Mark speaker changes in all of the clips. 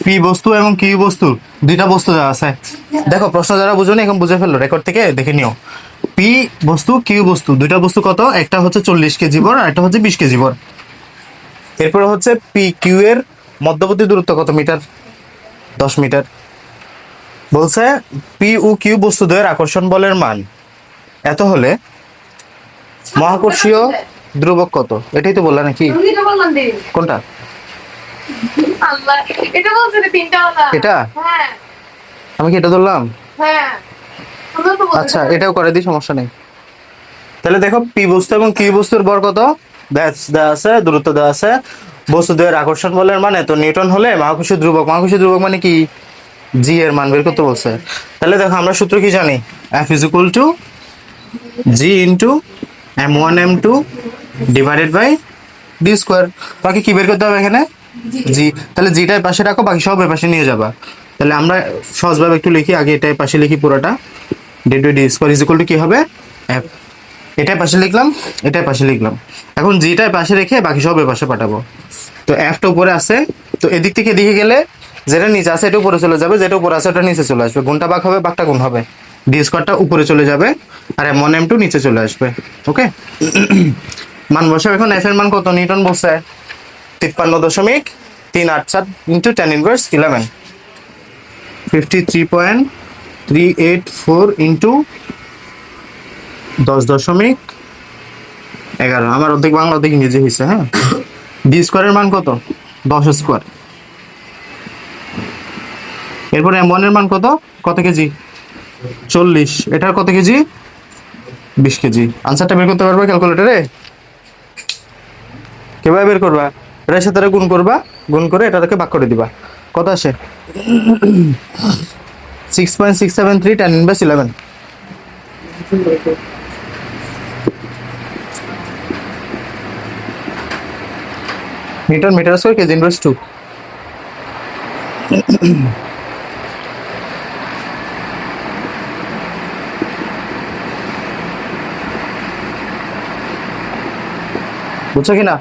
Speaker 1: P বস্তু এবং Q বস্তু, দুইটা বস্তু দেওয়া আছে। দেখো প্রশ্ন যারা বুঝো এখন বুঝে ফেললো, রেকর্ড থেকে দেখে নিও। পি বস্তু কিউ বস্তু, দুইটা বস্তু কত, একটা হচ্ছে 40 কেজি ভর আর একটা হচ্ছে 20 কেজি ভর। এরপরে হচ্ছে পি কিউ এর মধ্যবর্তী দূরত্ব কত মিটার, 10 মিটার। বলছে পি ও কিউ বস্তু দ্বয়ের আকর্ষণ বলের মান এত হলে মহাকর্ষীয় ধ্রুবক কত, এটাই তো বললা নাকি? কোনটা? এটা আমি কি এটা ধরলাম? আচ্ছা এটাও করে দিই, সমস্যা নেই। তাহলে দেখো পি বস্তু এবং কিউ বস্তুর ভর কত, ব্যাস দেওয়া আছে, দূরত্ব দেওয়া আছে, বস্তু দ্বয়ের আকর্ষণ বলের মান এত নিউটন হলে মহাকর্ষীয় ধ্রুবক, মহাকর্ষীয় ধ্রুবক মানে কি, জি এর মান বের করতে বলছে। তাহলে দেখো আমরা সূত্র কি জানি, F is equal to G into m1 m2 divided by D square. বাকি কি বের করতে হবে এখানে, জি। তাহলে জিটাই পাশে রাখো, বাকি সব এর পাশে নিয়ে যাবা। তাহলে আমরা সহজভাবে একটু লিখি, আগে এটাই পাশে লিখি পুরোটা, D to D square is equal to কি হবে, এফ। এটাই পাশে লিখলাম, এটাই পাশে লিখলাম। এখন জিটাই পাশে রেখে বাকি সব এর পাশে পাঠাবো। তো এফটা উপরে আছে, তো এদিক থেকে এদিকে গেলে যেটা নিচে আছে এটা উপরে চলে যাবে, যেটা উপরে আছে ওটা নিচে চলে আসবে, গুণটা ভাগ হবে, ভাগটা গুণ হবে, ডি স্কোয়ারটা উপরে চলে যাবে আর m1 m2 নিচে চলে আসবে। ওকে, মান বসাবো এখন। এফ এর মান কত নিউটন বলছে, 53.387 ইন্টু 10^11, 53.384 ইন্টু 10.11। আমার অর্ধেক বাংলা অর্ধেক ইংরেজি হয়েছে। হ্যাঁ, ডি স্কোয়ারের মান কত, 10 স্কোয়ার। এরপর m1 এর মান কত, কত কেজি, 40। এটার কত কেজি, 20 কেজি। আনসারটা বের করতে পারবে ক্যালকুলেটরে? কিভাবে বের করবা, এটার সাথে গুণ করবা, গুণ করে এটাকে ভাগ করে দিবা, কত আসে, 6.673 10^11। Newton metre square KG inverse 2। বুঝছো কিনা,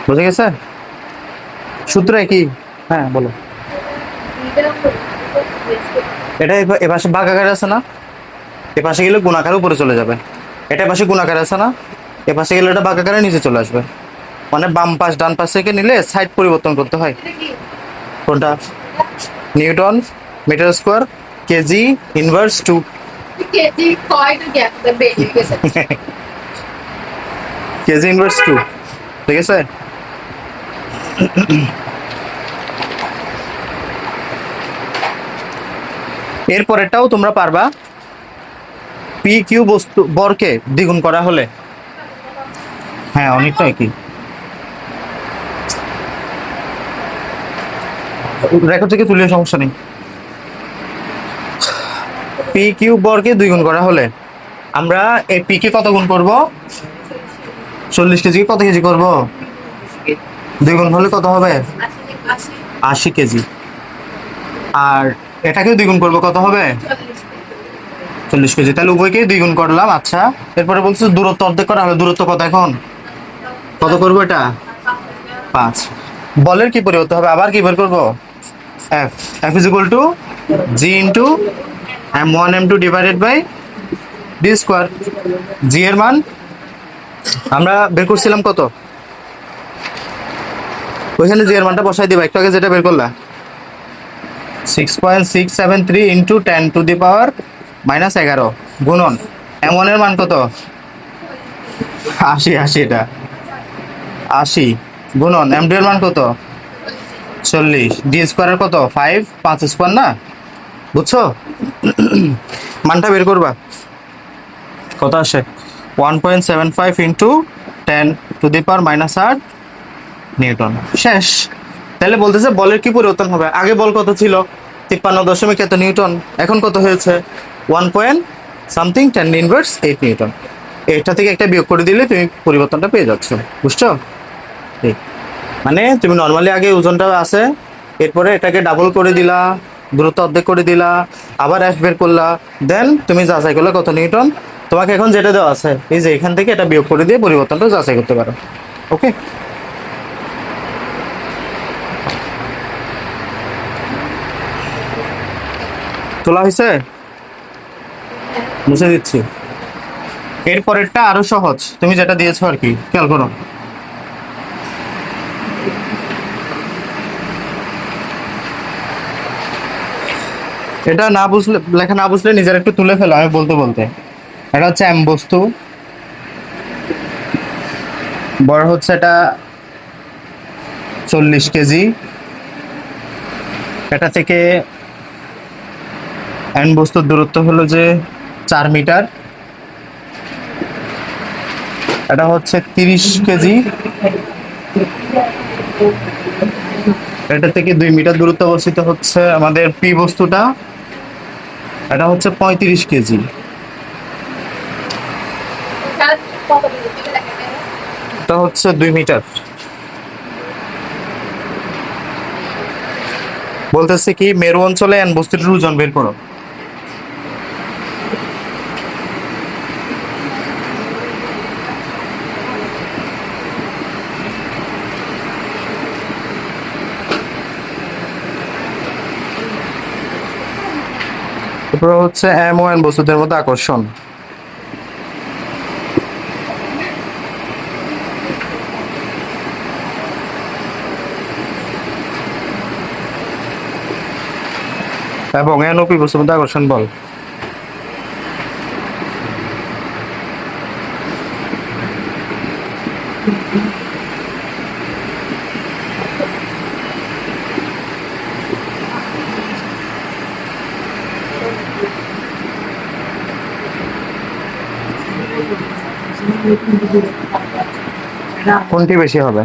Speaker 1: বুঝে গেছে? সূত্র একই। হ্যাঁ বলো। এটা এপাশে ভাগ আকারে আছে না, এপাশে গেলে গুণ আকারে উপরে চলে যাবে, এটা পাশে গুণ আকারে আছে না, এপাশে গেলে এটা ভাগ আকারে নিচে চলে আসবে। মানে বাম পাশ ডান পাশ থেকে নিলে সাইড পরিবর্তন করতে হয়। কোনটা, newton metre square KG inverse 2। KG inverse 2, ঠিক আছে। এরপরেরটাও তোমরা পারবা, পি কিউ বস্তু বরকে দ্বিগুণ করা হলে, হ্যাঁ অনেকটা একই, রেকর্ড থেকে তুলে সমস্যা নেই। পি কিউ বরকে দ্বিগুণ করা হলে আমরা এই পি কে কত গুণ করব, 40 কেজি কত কেজি করব, দ্বিগুণ হলে কত হবে, 80 কেজি। আর এটাকেও দ্বিগুণ করবো, কত হবে, 40 কেজি। তাহলে উভয়কেই দ্বিগুণ করলাম। আচ্ছা, এরপরে বলছে দূরত্ব অর্ধেক করা হলে দূরত্ব কত, এখন কত করবো এটা, 5। বলের কি পরিবর্তন হবে, আবার কি বের করবো, F. F is equal to G into m1 m2 divided by D square. G এর মান আমরা বের করছিলাম কত, ওইখানে জি এর মানটা বসাই দিবা, একটু আগে যেটা বের করলা, 6.673 ইন্টু 10^11 গুণন m1 এর মান কত, 80, 80 এটা 80 গুণন m2 এর মান কত, 40, ডি স্কোয়ারের কত 5, 5 স্কোয়ার না, বুঝছো? মানটা বের করবা, কত আসে, 1.75 ইন্টু 10^8 নিউটন। শেষ। তাহলে বলতেছে বলের কি পরিবর্তন হবে, আগে বল কত ছিল, 53 দশমিক এত নিউটন, এখন কত হয়েছে 1.something 10^8 নিউটন। এটা থেকে একটা বিয়োগ করে দিলে তুমি পরিবর্তনটা পেয়ে যাচ্ছ, বুঝছো? ঠিক। মানে তুমি নর্মালি আগে ওজনটা আছে, এরপরে এটাকে ডাবল করে দিলা, দূরত্ব অর্ধেক করে দিলা, আবার এফ বের করলা, দেন তুমি যাচাই করলে কত নিউটন। তোমাকে এখন যেটা দেওয়া আছে এই যে এখান থেকে এটা বিয়োগ করে দিয়ে পরিবর্তনটা যাচাই করতে পারো। ওকে। তোলা হয়েছে? মুছে দিচ্ছি। এর পরেরটা আরো সহজ, তুমি যেটা দিয়েছো আর কি, খেয়াল করো। এটা না বুঝলে, লেখা না বুঝলে নিজের একটু তুলে ফেলো আমি বলতে বলতে। এটা হচ্ছে এম বস্তু, বড় হচ্ছে এটা 40 কেজি। এটা থেকে এন বস্তুর দূরত্ব হলো যে 4 মিটার। এটা হচ্ছে 30 কেজি। এটা থেকে 2 মিটার দূরত্ব অবস্থিত হচ্ছে আমাদের পি বস্তুটা। এটা হচ্ছে 35 কেজি। এটা হচ্ছে 2 মিটার। বলতেছে কি মেরু অঞ্চলে এন বস্তুটির ওজন বের করো। তারপরে হচ্ছে এম ও এন বস্তুদের মধ্যে আকর্ষণ। এবং এন ও পি বস্তুর মধ্যে আকর্ষণ বল। কোনটি বেশি হবে?